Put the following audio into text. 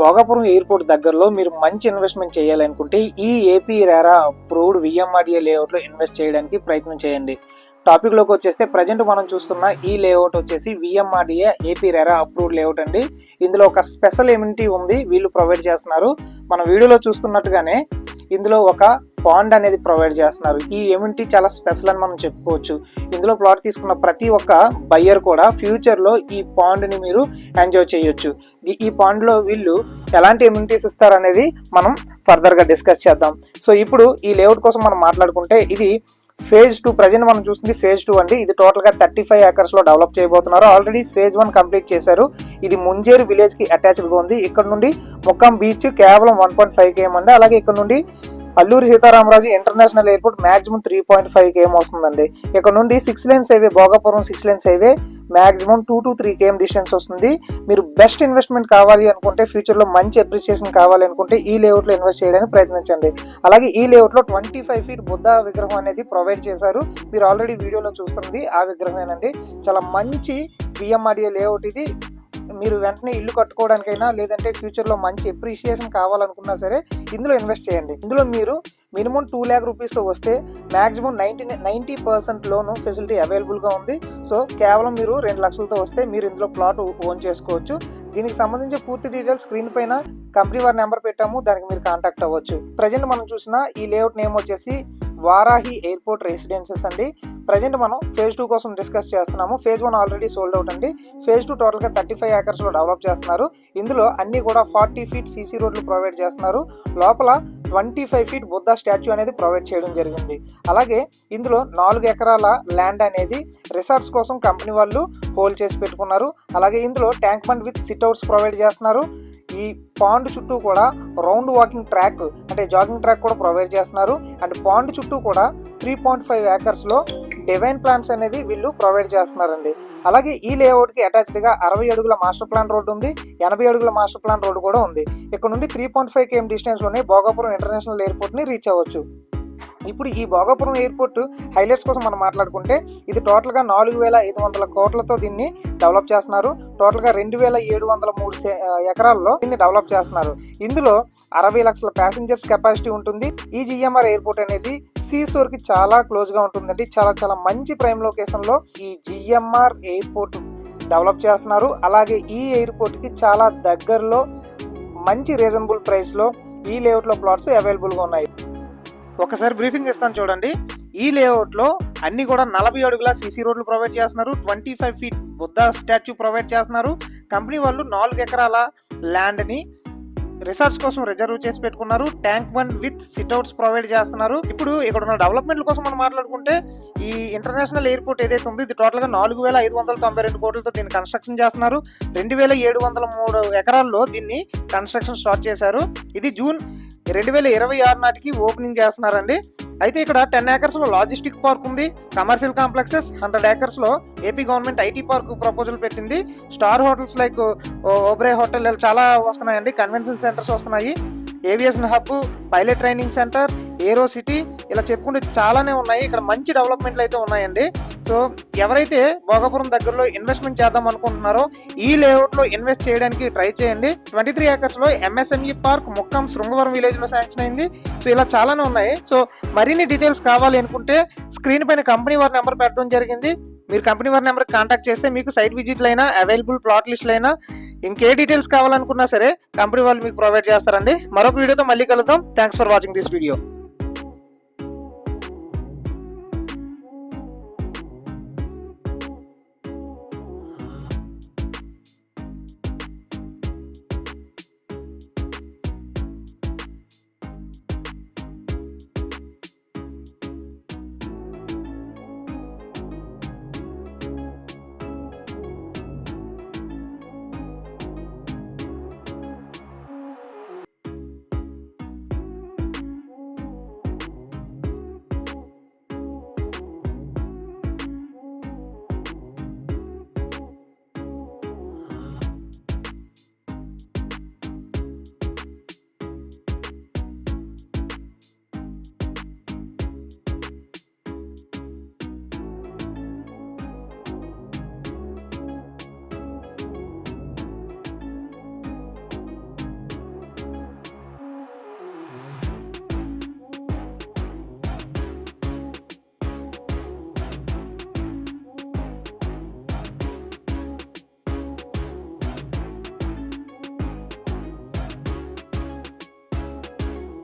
Bhogapuram airport దగ్గరలో మీరు మంచి ఇన్వెస్ట్మెంట్ చేయాలనుకుంటే ఈ ఏపీ రెరా అప్రూవ్డ్ విఎంఆర్డిఏ లేఅవుట్లో ఇన్వెస్ట్ చేయడానికి ప్రయత్నం చేయండి. టాపిక్లోకి వచ్చేస్తే ప్రజెంట్ మనం చూస్తున్న ఈ లేఅవుట్ వచ్చేసి VMRDA AP RERA approved layout అండి. ఇందులో ఒక స్పెషల్ ఎమ్యూనిటీ ఉంది, వీళ్ళు ప్రొవైడ్ చేస్తున్నారు. మన వీడియోలో చూస్తున్నట్టుగానే ఇందులో ఒక పాండ్ అనేది ప్రొవైడ్ చేస్తున్నారు. ఈ ఎమ్యూనిటీ చాలా స్పెషల్ అని మనం చెప్పుకోవచ్చు. ఇందులో ప్లాట్ తీసుకున్న ప్రతి ఒక్క బయ్యర్ కూడా ఫ్యూచర్లో ఈ పాండ్ని మీరు ఎంజాయ్ చేయొచ్చు. ఈ పాండ్లో వీళ్ళు ఎలాంటి ఎమ్యూనిటీస్ ఇస్తారనేది మనం ఫర్దర్గా డిస్కస్ చేద్దాం. సో ఇప్పుడు ఈ లేఅవుట్ కోసం మనం మాట్లాడుకుంటే ఇది ఫేజ్ 2 ప్రజెంట్ మనం చూస్తుంది ఫేజ్ 2 అండి. ఇది టోటల్గా 35 acres లో డెవలప్ చేయబోతున్నారు. ఆల్రెడీ ఫేజ్ 1 కంప్లీట్ చేశారు. ఇది ముంజేరు విలేజ్కి అటాచ్డ్గా ఉంది. ఇక్కడ నుండి ముక్కం బీచ్ కేవలం 1.5 km అండి. అలాగే ఇక్కడ నుండి Alluri Sitaramaraju international airport maximum 3.5 km వస్తుందండి. ఇక్కడ నుండి 6 lanes highway Bhogapuram 6 lanes highway maximum 2 to 3 km distance వస్తుంది. మీరు బెస్ట్ ఇన్వెస్ట్మెంట్ కావాలి అనుకుంటే, ఫ్యూచర్లో మంచి అప్రిసియేషన్ కావాలి అనుకుంటే ఈ లేఅవుట్లో ఇన్వెస్ట్ చేయడానికి ప్రయత్నించండి. అలాగే ఈ లేఅవుట్లో 25 feet బుద్ధ విగ్రహం అనేది ప్రొవైడ్ చేశారు. మీరు ఆల్రెడీ వీడియోలో చూస్తుంది ఆ విగ్రహమేనండి. చాలా మంచి విఎంఆర్డిఏ లేఅవుట్ ఇది. మీరు వెంటనే ఇల్లు కట్టుకోవడానికైనా లేదంటే ఫ్యూచర్లో మంచి అప్రిషియేషన్ కావాలనుకున్నా సరే ఇందులో ఇన్వెస్ట్ చేయండి. ఇందులో మీరు మినిమం 2 lakh రూపీస్తో వస్తే మ్యాక్సిమం 90% లోను ఫెసిలిటీ అవైలబుల్గా ఉంది. సో కేవలం మీరు 2 లక్షలతో వస్తే మీరు ఇందులో ప్లాట్ ఓన్ చేసుకోవచ్చు. దీనికి సంబంధించి పూర్తి డీటెయిల్స్ స్క్రీన్ పైన కంపెనీ వారి నెంబర్ పెట్టాము, దానికి మీరు కాంటాక్ట్ అవ్వచ్చు. ప్రజెంట్ మనం చూసిన ఈ లేఅవుట్ నేమ్ వచ్చేసి వారాహి ఎయిర్పోర్ట్ రెసిడెన్సెస్ అండి. ప్రజెంట్ మనం ఫేజ్ 2 కోసం డిస్కస్ చేస్తున్నాము. ఫేజ్ 1 ఆల్రెడీ సోల్డ్ అవుట్ అండి. ఫేజ్ 2 టోటల్గా 35 acres లో డెవలప్ చేస్తున్నారు. ఇందులో అన్ని కూడా 40 feet సీసీ రోడ్లు ప్రొవైడ్ చేస్తున్నారు. లోపల 25 feet బుద్ధ స్టాచ్యూ అనేది ప్రొవైడ్ చేయడం జరిగింది. అలాగే ఇందులో 4 ఎకరాల ల్యాండ్ అనేది రిసార్ట్స్ కోసం కంపెనీ వాళ్ళు హోల్డ్ చేసి పెట్టుకున్నారు. అలాగే ఇందులో tank bund with sit-outs provide చేస్తున్నారు. ఈ పాండ్ చుట్టూ కూడా రౌండ్ వాకింగ్ ట్రాక్ అంటే జాగింగ్ ట్రాక్ కూడా ప్రొవైడ్ చేస్తున్నారు. అండ్ పాండ్ చుట్టూ కూడా 3.5 acres లో డివైన్ ప్లాంట్స్ అనేది వీళ్ళు ప్రొవైడ్ చేస్తున్నారండి. అలాగే ఈ లేఅవుట్కి అటాచ్డ్గా 60 అడుగుల మాస్టర్ ప్లాన్ రోడ్డు ఉంది, 80 అడుగుల మాస్టర్ ప్లాన్ రోడ్డు కూడా ఉంది. ఇక్కడ నుండి 3.5 km డిస్టెన్స్లోనే భోగాపురం ఇంటర్నేషనల్ ఎయిర్పోర్ట్ని రీచ్ అవ్వచ్చు. ఇప్పుడు ఈ భోగాపురం ఎయిర్పోర్ట్ హైలైట్స్ కోసం మనం మాట్లాడుకుంటే ఇది టోటల్గా 4,500 కోట్లతో దీన్ని డెవలప్ చేస్తున్నారు. టోటల్గా 2,703 ఎకరాల్లో దీన్ని డెవలప్ చేస్తున్నారు. ఇందులో 60 లక్షల ప్యాసింజర్స్ కెపాసిటీ ఉంటుంది. ఈ జిఎంఆర్ ఎయిర్పోర్ట్ అనేది సీసోర్ కి చాలా క్లోజ్ గా ఉంటుందండి. చాలా మంచి ప్రైమ్ లొకేషన్ లో ఈ జిఎంఆర్ ఎయిర్పోర్ట్ డెవలప్ చేస్తున్నారు. అలాగే ఈ ఎయిర్పోర్ట్ కి చాలా దగ్గరలో మంచి రీజనబుల్ ప్రైస్ లో ఈ లేఅవుట్ లో ప్లాట్స్ అవైలబుల్ గా ఉన్నాయి. ఒకసారి బ్రీఫింగ్ ఇస్తాను చూడండి. ఈ లేఅవుట్ లో అన్ని కూడా 40 అడుగుల సీసీ రోడ్లు ప్రొవైడ్ చేస్తున్నారు. 25 feet బుద్ధ స్టాచ్యూ ప్రొవైడ్ చేస్తున్నారు. కంపెనీ వాళ్ళు 4 ఎకరాల ల్యాండ్ ని రిసార్ట్స్ కోసం రిజర్వ్ చేసి పెట్టుకున్నారు. Tank bund with sit-outs provide చేస్తున్నారు. ఇప్పుడు ఇక్కడ ఉన్న డెవలప్మెంట్ కోసం మనం మాట్లాడుకుంటే ఈ ఇంటర్నేషనల్ ఎయిర్పోర్ట్ ఏదైతే ఉందో ఇది టోటల్గా 4,592 కోట్లతో దీన్ని కన్స్ట్రక్షన్ చేస్తున్నారు. 2,703 ఎకరాల్లో దీన్ని కన్స్ట్రక్షన్ స్టార్ట్ చేశారు. ఇది జూన్ 2026 నాటికి ఓపెనింగ్ చేస్తున్నారండి. అయితే ఇక్కడ 10 acres లో లాజిస్టిక్ పార్క్ ఉంది, కమర్షియల్ కాంప్లెక్సెస్, 100 acres లో AP government IT park proposal పెట్టింది. Star hotels like Oberoi hotel చాలా వస్తున్నాయండి. కన్వెన్షన్ సెంటర్స్ వస్తున్నాయి. Aviation hub, pilot training centre, aero city ఇలా చెప్పుకుంటే చాలానే ఉన్నాయి. ఇక్కడ మంచి డెవలప్మెంట్లు అయితే ఉన్నాయండి. సో ఎవరైతే భోగాపురం దగ్గరలో ఇన్వెస్ట్మెంట్ చేద్దాం అనుకుంటున్నారో ఈ లేఅవుట్ లో ఇన్వెస్ట్ చేయడానికి ట్రై చేయండి. 23 acres లో ఎంఎస్ఎంఈ పార్క్ ముక్కం శృంగవరం విలేజ్ లో శాంక్షన్ అయింది. సో ఇలా చాలానే ఉన్నాయి. సో మరిన్ని డీటెయిల్స్ కావాలి అనుకుంటే స్క్రీన్ పైన కంపెనీ వారి నెంబర్ పెట్టడం జరిగింది. మీరు కంపెనీ వారి నెంబర్కి కాంటాక్ట్ చేస్తే మీకు సైట్ విజిట్లు అయినా అవైలబుల్ ప్లాట్ లిస్టులు అయినా ఇంకే డీటెయిల్స్ కావాలనుకున్నా సరే కంపెనీ వాళ్ళు మీకు ప్రొవైడ్ చేస్తారండి. మరొక వీడియోతో మళ్ళీ కలుద్దాం. Thanks for watching this video.